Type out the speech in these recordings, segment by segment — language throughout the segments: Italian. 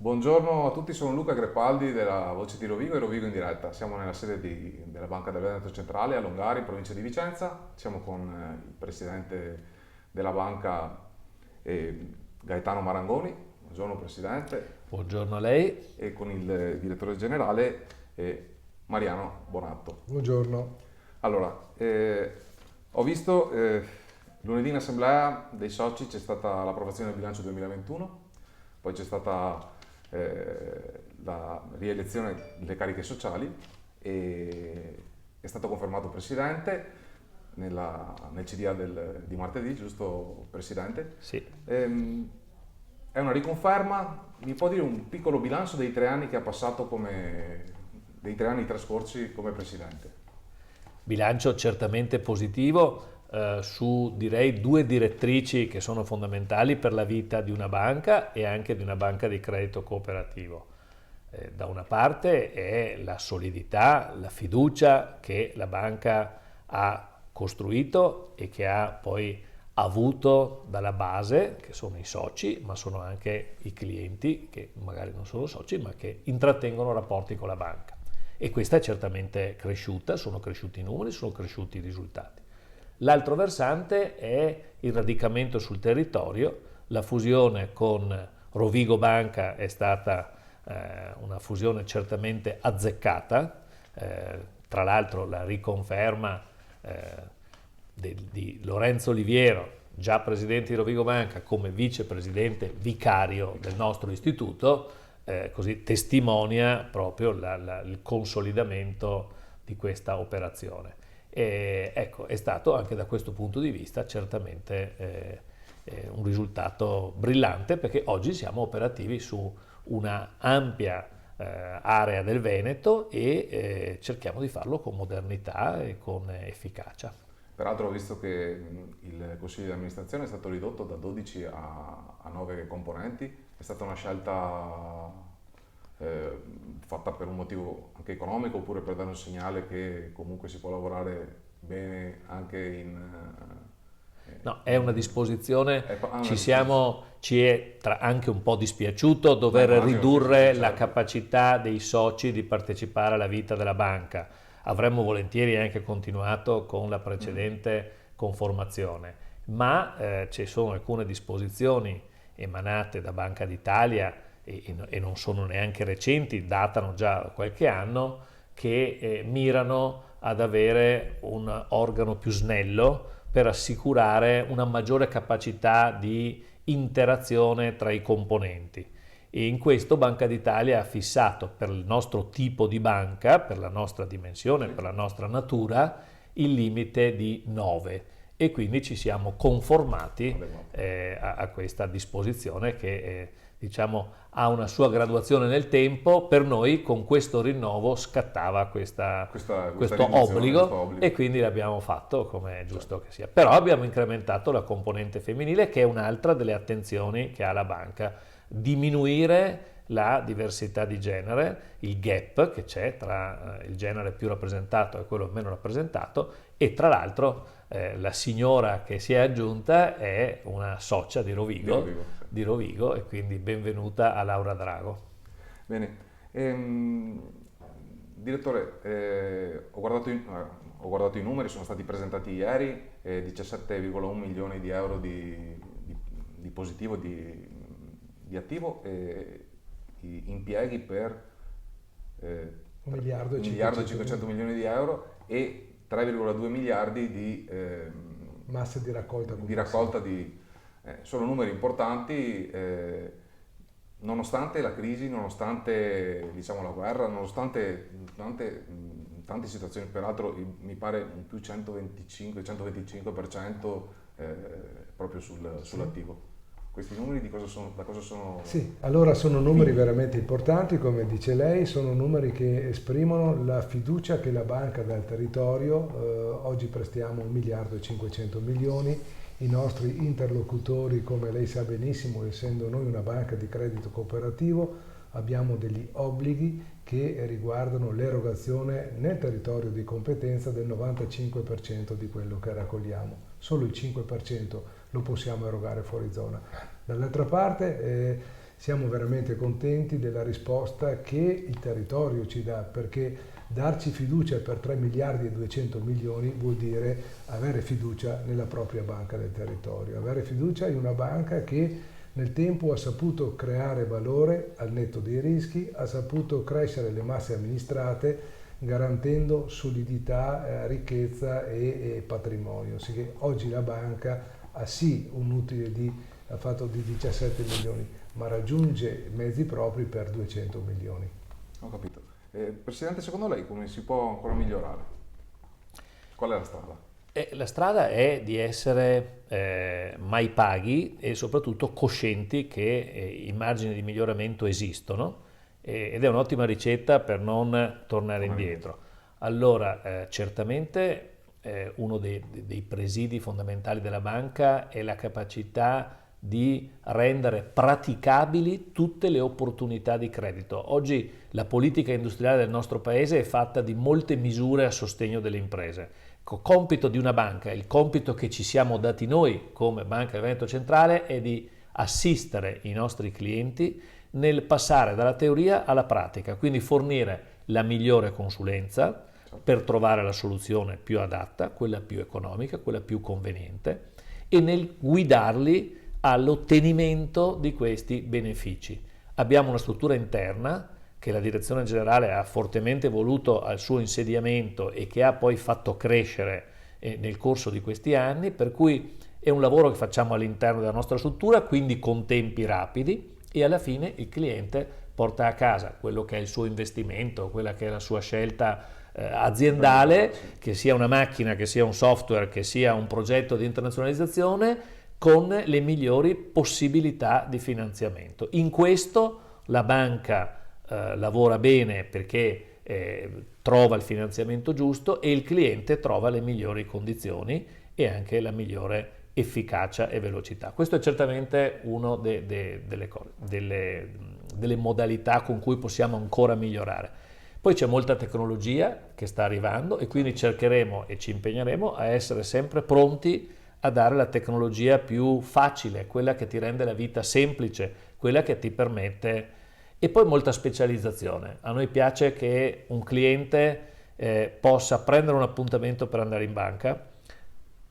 Buongiorno a tutti, sono Luca Grepaldi della Voce di Rovigo e Rovigo in diretta. Siamo nella sede della Banca del Veneto Centrale a Longari, in provincia di Vicenza. Siamo con il presidente della banca Gaetano Marangoni. Buongiorno Presidente. Buongiorno a lei. E con il direttore generale Mariano Bonatto. Buongiorno. Allora, ho visto lunedì in assemblea dei soci c'è stata l'approvazione del bilancio 2021, poi c'è stata la rielezione delle cariche sociali e è stato confermato presidente nel CDA di martedì, giusto Presidente? Sì. È una riconferma, mi può dire un piccolo bilancio dei 3 anni che ha passato dei 3 anni trascorsi come Presidente? Bilancio certamente positivo su direi due direttrici che sono fondamentali per la vita di una banca e anche di una banca di credito cooperativo. Da una parte è la solidità, la fiducia che la banca ha costruito e che ha poi avuto dalla base, che sono i soci, ma sono anche i clienti, che magari non sono soci, ma che intrattengono rapporti con la banca. E questa è certamente cresciuta, sono cresciuti i numeri, sono cresciuti i risultati. L'altro versante è il radicamento sul territorio, la fusione con Rovigo Banca è stata una fusione certamente azzeccata, tra l'altro la riconferma di Lorenzo Oliviero, già presidente di Rovigo Banca, come vicepresidente vicario del nostro istituto, così testimonia proprio il consolidamento di questa operazione. E, ecco, è stato anche da questo punto di vista certamente un risultato brillante, perché oggi siamo operativi su una ampia area del Veneto e cerchiamo di farlo con modernità e con efficacia. Peraltro ho visto che il Consiglio di amministrazione è stato ridotto da 12 a 9 componenti, è stata una scelta fatta per un motivo anche economico oppure per dare un segnale che comunque si può lavorare bene anche in... No, è una disposizione, disposizione. ci è anche un po' dispiaciuto dover Immagino, ridurre sì, la certo. capacità dei soci di partecipare alla vita della banca. Avremmo volentieri anche continuato con la precedente conformazione, ma ci sono alcune disposizioni emanate da Banca d'Italia e non sono neanche recenti, datano già qualche anno, che mirano ad avere un organo più snello per assicurare una maggiore capacità di interazione tra i componenti. E in questo Banca d'Italia ha fissato per il nostro tipo di banca, per la nostra dimensione, per la nostra natura, il limite di 9 e quindi ci siamo conformati a questa disposizione che diciamo ha una sua graduazione nel tempo. Per noi con questo rinnovo scattava questo obbligo e quindi l'abbiamo fatto come è giusto che sia. Però abbiamo incrementato la componente femminile, che è un'altra delle attenzioni che ha la banca: diminuire la diversità di genere, il gap che c'è tra il genere più rappresentato e quello meno rappresentato. E tra l'altro la signora che si è aggiunta è una socia di Rovigo, e quindi benvenuta a Laura Drago. Bene. Direttore, ho guardato i numeri, sono stati presentati ieri, 17,1 milioni di euro di positivo di attivo e impieghi per 1 miliardo e 500 milioni di euro e 3,2 miliardi di masse di raccolta. Sono numeri importanti, nonostante la crisi, nonostante diciamo, la guerra, nonostante tante situazioni. Peraltro mi pare un più 125% proprio sull'attivo. Questi numeri da cosa sono? Sì, allora sono numeri veramente importanti, come dice lei, sono numeri che esprimono la fiducia che la banca dà al territorio. Oggi prestiamo 1 miliardo e 500 milioni, i nostri interlocutori, come lei sa benissimo, essendo noi una banca di credito cooperativo, abbiamo degli obblighi che riguardano l'erogazione nel territorio di competenza del 95% di quello che raccogliamo. Solo il 5% lo possiamo erogare fuori zona. Dall'altra parte siamo veramente contenti della risposta che il territorio ci dà, perché darci fiducia per 3 miliardi e 200 milioni vuol dire avere fiducia nella propria banca del territorio, avere fiducia in una banca che nel tempo ha saputo creare valore al netto dei rischi, ha saputo crescere le masse amministrate garantendo solidità, ricchezza e patrimonio. Sicché oggi la banca ha sì un utile ha fatto di 17 milioni, ma raggiunge mezzi propri per 200 milioni. Ho capito. Presidente, secondo lei come si può ancora migliorare? Qual è la strada? La strada è di essere mai paghi e soprattutto coscienti che i margini di miglioramento esistono ed è un'ottima ricetta per non tornare indietro. Allora, certamente uno dei presidi fondamentali della banca è la capacità di rendere praticabili tutte le opportunità di credito. Oggi la politica industriale del nostro paese è fatta di molte misure a sostegno delle imprese. Il compito di una banca, il compito che ci siamo dati noi come Banca del Veneto Centrale è di assistere i nostri clienti nel passare dalla teoria alla pratica, quindi fornire la migliore consulenza per trovare la soluzione più adatta, quella più economica, quella più conveniente e nel guidarli all'ottenimento di questi benefici. Abbiamo una struttura interna che la direzione generale ha fortemente voluto al suo insediamento e che ha poi fatto crescere nel corso di questi anni, per cui è un lavoro che facciamo all'interno della nostra struttura, quindi con tempi rapidi e alla fine il cliente porta a casa quello che è il suo investimento, quella che è la sua scelta aziendale, che sia una macchina, che sia un software, che sia un progetto di internazionalizzazione, con le migliori possibilità di finanziamento. In questo la banca lavora bene perché trova il finanziamento giusto e il cliente trova le migliori condizioni e anche la migliore efficacia e velocità. Questo è certamente una delle modalità con cui possiamo ancora migliorare. Poi c'è molta tecnologia che sta arrivando e quindi cercheremo e ci impegneremo a essere sempre pronti a dare la tecnologia più facile, quella che ti rende la vita semplice, quella che ti permette. E poi molta specializzazione. A noi piace che un cliente possa prendere un appuntamento per andare in banca,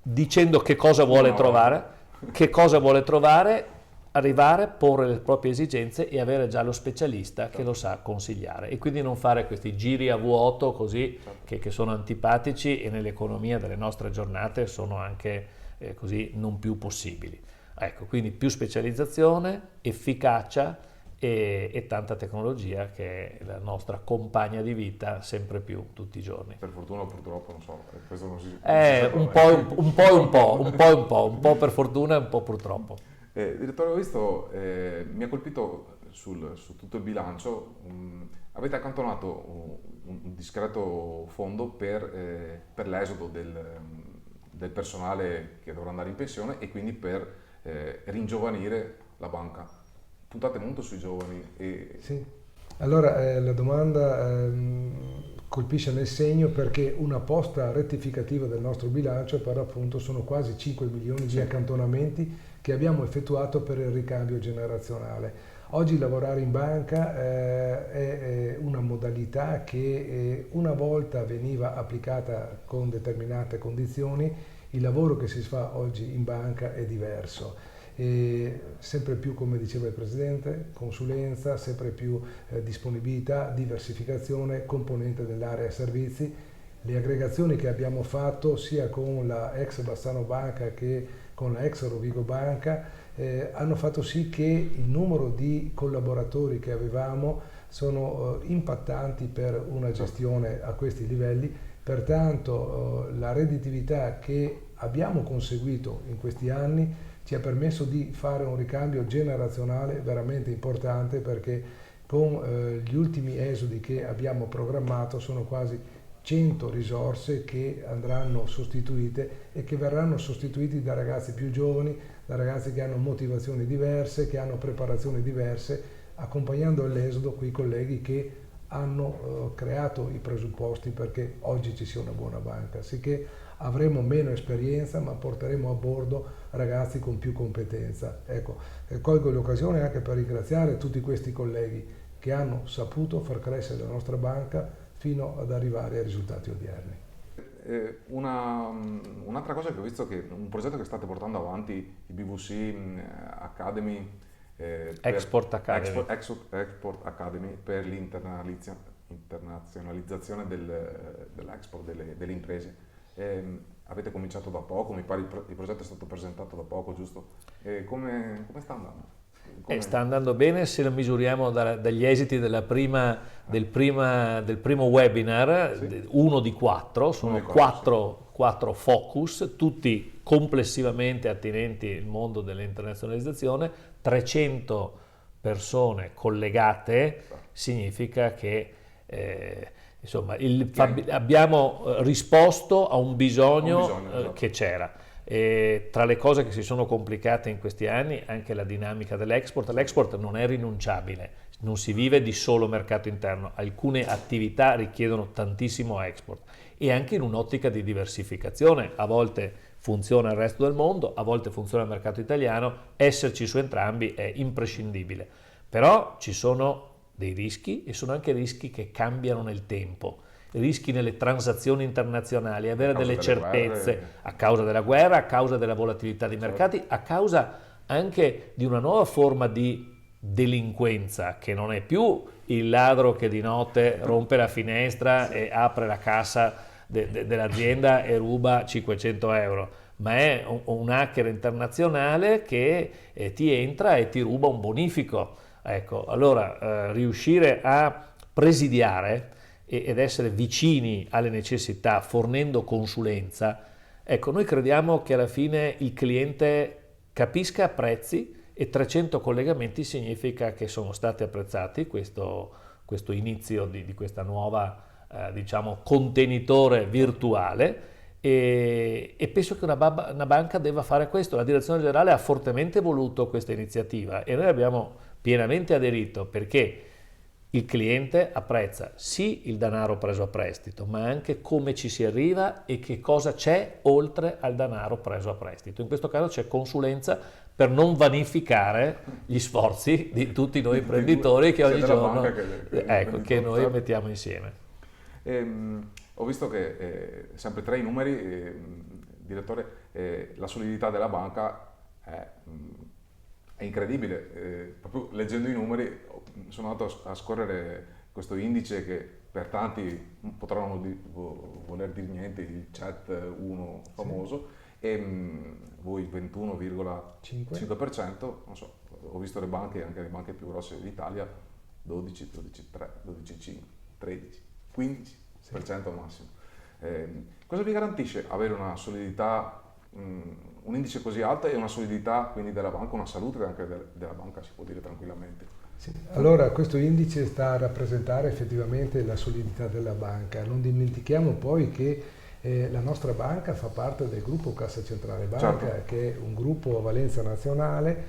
dicendo che cosa vuole trovare, arrivare, porre le proprie esigenze e avere già lo specialista che lo sa consigliare. E quindi non fare questi giri a vuoto così che sono antipatici e nell'economia delle nostre giornate sono anche così non più possibili. Ecco, quindi più specializzazione, efficacia e tanta tecnologia che è la nostra compagna di vita sempre più tutti i giorni. Per fortuna o purtroppo, non so, questo non si un po' per fortuna e un po' purtroppo. Direttore, ho visto, mi ha colpito su tutto il bilancio, avete accantonato un discreto fondo per l'esodo del personale che dovrà andare in pensione e quindi per ringiovanire la banca. Puntate molto sui giovani. Sì, allora la domanda colpisce nel segno perché una posta rettificativa del nostro bilancio per appunto sono quasi 5 milioni di accantonamenti che abbiamo effettuato per il ricambio generazionale. Oggi lavorare in banca è una modalità che una volta veniva applicata con determinate condizioni, il lavoro che si fa oggi in banca è diverso. E sempre più, come diceva il Presidente, consulenza, sempre più disponibilità, diversificazione, componente dell'area servizi. Le aggregazioni che abbiamo fatto sia con la ex Bassano Banca che con la ex Rovigo Banca hanno fatto sì che il numero di collaboratori che avevamo sono impattanti per una gestione a questi livelli, pertanto la redditività che abbiamo conseguito in questi anni ci ha permesso di fare un ricambio generazionale veramente importante perché con gli ultimi esodi che abbiamo programmato sono quasi 100 risorse che andranno sostituite e che verranno sostituiti da ragazzi più giovani, da ragazzi che hanno motivazioni diverse, che hanno preparazioni diverse, accompagnando all'esodo quei colleghi che hanno creato i presupposti perché oggi ci sia una buona banca. Sicché avremo meno esperienza, ma porteremo a bordo ragazzi con più competenza. Ecco, colgo l'occasione anche per ringraziare tutti questi colleghi che hanno saputo far crescere la nostra banca fino ad arrivare ai risultati odierni. Un'altra cosa che ho visto, che un progetto che state portando avanti, il BVC Academy, Export Academy. Export Academy per l'internazionalizzazione dell'export delle imprese. Avete cominciato da poco, mi pare il progetto è stato presentato da poco, giusto? Come sta andando? Sta andando bene se lo misuriamo dagli esiti del primo webinar, sì. Uno di 4, sono 4 focus, tutti complessivamente attinenti al mondo dell'internazionalizzazione, 300 persone collegate, significa che insomma, abbiamo risposto a un bisogno esatto. Che c'era. E tra le cose che si sono complicate in questi anni anche la dinamica dell'export. L'export non è rinunciabile, non si vive di solo mercato interno, alcune attività richiedono tantissimo export e anche in un'ottica di diversificazione, a volte funziona il resto del mondo, a volte funziona il mercato italiano, esserci su entrambi è imprescindibile, però ci sono dei rischi e sono anche rischi che cambiano nel tempo. Rischi nelle transazioni internazionali, avere delle certezze a causa della guerra, a causa della volatilità dei mercati, a causa anche di una nuova forma di delinquenza che non è più il ladro che di notte rompe la finestra e apre la cassa dell'azienda e ruba 500 euro, ma è un hacker internazionale che ti entra e ti ruba un bonifico. Ecco, allora riuscire a presidiare ed essere vicini alle necessità fornendo consulenza, ecco, noi crediamo che alla fine il cliente capisca, apprezzi, e 300 collegamenti significa che sono stati apprezzati questo inizio di questa nuova diciamo contenitore virtuale e penso che una banca debba fare questo. La direzione generale ha fortemente voluto questa iniziativa e noi abbiamo pienamente aderito perché il cliente apprezza sì il denaro preso a prestito, ma anche come ci si arriva e che cosa c'è oltre al denaro preso a prestito. In questo caso c'è consulenza per non vanificare gli sforzi di tutti noi imprenditori che ogni giorno che noi mettiamo insieme. Ho visto che sempre tra i numeri, direttore, la solidità della banca è incredibile, proprio leggendo i numeri sono andato a scorrere questo indice che per tanti potranno voler dire niente, il CET 1 famoso, sì. E voi 21,5%, non so, ho visto le banche, anche le banche più grosse d'Italia, 12, 12,3, 12,5, 13, 15% al massimo. Cosa vi garantisce avere una solidità, un indice così alto e una solidità quindi della banca, una salute anche della banca, si può dire tranquillamente? Sì. Allora questo indice sta a rappresentare effettivamente la solidità della banca. Non dimentichiamo poi che la nostra banca fa parte del gruppo Cassa Centrale Banca, certo. Che è un gruppo a valenza nazionale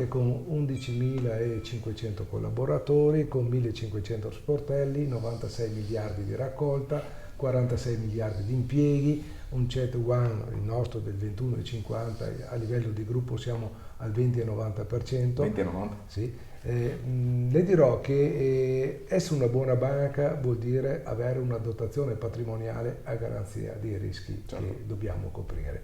con 11.500 collaboratori, con 1.500 sportelli, 96 miliardi di raccolta, 46 miliardi di impieghi, un CET1, il nostro del 21,50, a livello di gruppo siamo al 20,90%. 20,90? Sì. Le dirò che essere una buona banca vuol dire avere una dotazione patrimoniale a garanzia dei rischi, certo. Che dobbiamo coprire.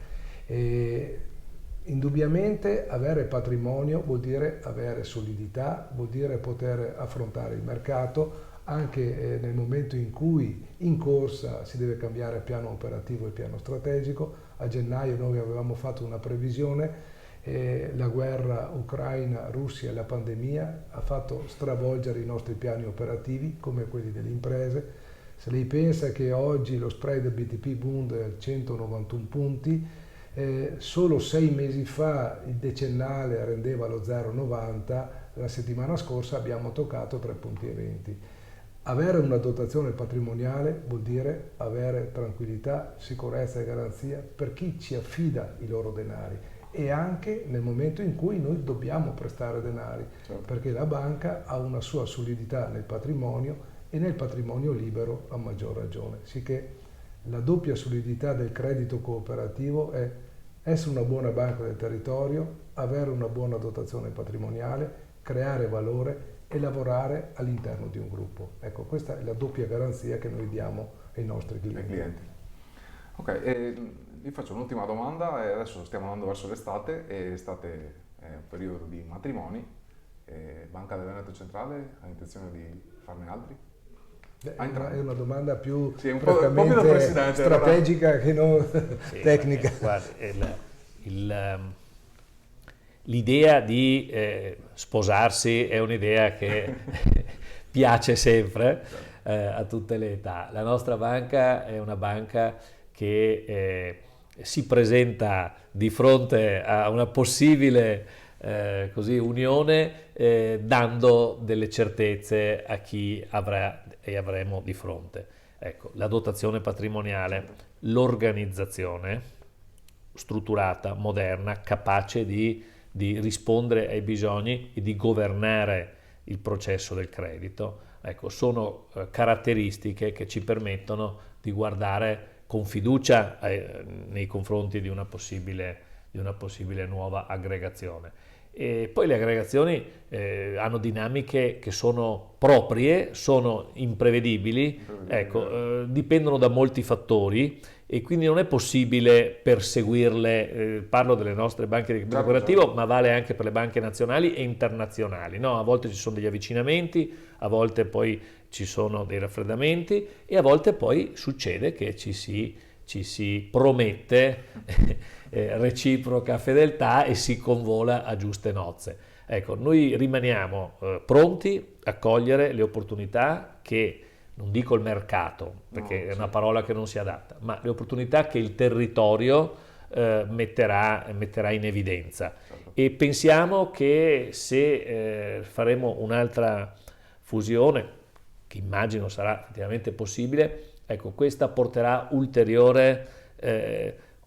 Indubbiamente avere patrimonio vuol dire avere solidità, vuol dire poter affrontare il mercato anche nel momento in cui in corsa si deve cambiare piano operativo e piano strategico. A gennaio noi avevamo fatto una previsione, la guerra Ucraina-Russia e la pandemia ha fatto stravolgere i nostri piani operativi come quelli delle imprese. Se lei pensa che oggi lo spread BTP Bund è a 191 punti, solo 6 mesi fa il decennale rendeva lo 0,90, la settimana scorsa abbiamo toccato 3,20 punti. Avere una dotazione patrimoniale vuol dire avere tranquillità, sicurezza e garanzia per chi ci affida i loro denari e anche nel momento in cui noi dobbiamo prestare denari, certo. Perché la banca ha una sua solidità nel patrimonio e nel patrimonio libero a maggior ragione, sicché La doppia solidità del credito cooperativo è essere una buona banca del territorio, avere una buona dotazione patrimoniale, creare valore e lavorare all'interno di un gruppo. Ecco, questa è la doppia garanzia che noi diamo ai nostri clienti. Ok, vi faccio un'ultima domanda. Adesso stiamo andando verso l'estate e l'estate è un periodo di matrimoni. Banca del Veneto Centrale ha intenzione di farne altri? È una domanda più sì, un po' più da presidente, strategica che non tecnica. Guarda, l'idea di sposarsi è un'idea che piace sempre a tutte le età. La nostra banca è una banca che si presenta di fronte a una possibile unione dando delle certezze a chi avrà e avremo di fronte. Ecco, la dotazione patrimoniale, l'organizzazione strutturata, moderna, capace di rispondere ai bisogni e di governare il processo del credito, ecco, sono caratteristiche che ci permettono di guardare con fiducia nei confronti di una possibile nuova aggregazione. E poi le aggregazioni hanno dinamiche che sono proprie, sono imprevedibili, ecco, dipendono da molti fattori e quindi non è possibile perseguirle, parlo delle nostre banche di credito cooperativo, ma vale anche per le banche nazionali e internazionali, no? A volte ci sono degli avvicinamenti, a volte poi ci sono dei raffreddamenti e a volte poi succede che ci si promette reciproca fedeltà e si convola a giuste nozze. Ecco, noi rimaniamo pronti a cogliere le opportunità che, non dico il mercato, perché è una parola che non si adatta, ma le opportunità che il territorio metterà in evidenza. E pensiamo che se faremo un'altra fusione, che immagino sarà effettivamente possibile, ecco, questa porterà ulteriore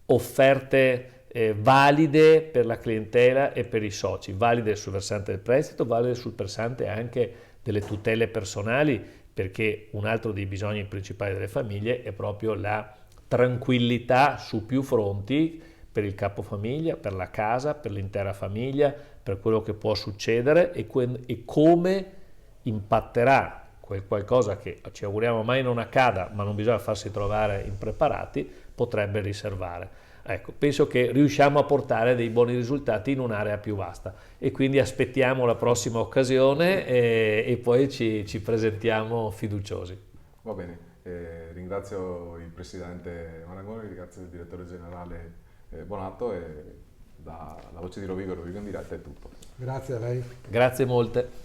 offerte valide per la clientela e per i soci, valide sul versante del prestito, valide sul versante anche delle tutele personali, perché un altro dei bisogni principali delle famiglie è proprio la tranquillità su più fronti per il capofamiglia, per la casa, per l'intera famiglia, per quello che può succedere e come impatterà quel qualcosa che ci auguriamo mai non accada, ma non bisogna farsi trovare impreparati, potrebbe riservare. Ecco, penso che riusciamo a portare dei buoni risultati in un'area più vasta e quindi aspettiamo la prossima occasione e poi ci presentiamo fiduciosi. Va bene, ringrazio il Presidente Marangoni, ringrazio il Direttore Generale Bonato e dalla voce di Rovigo in diretta è tutto. Grazie a lei. Grazie molte.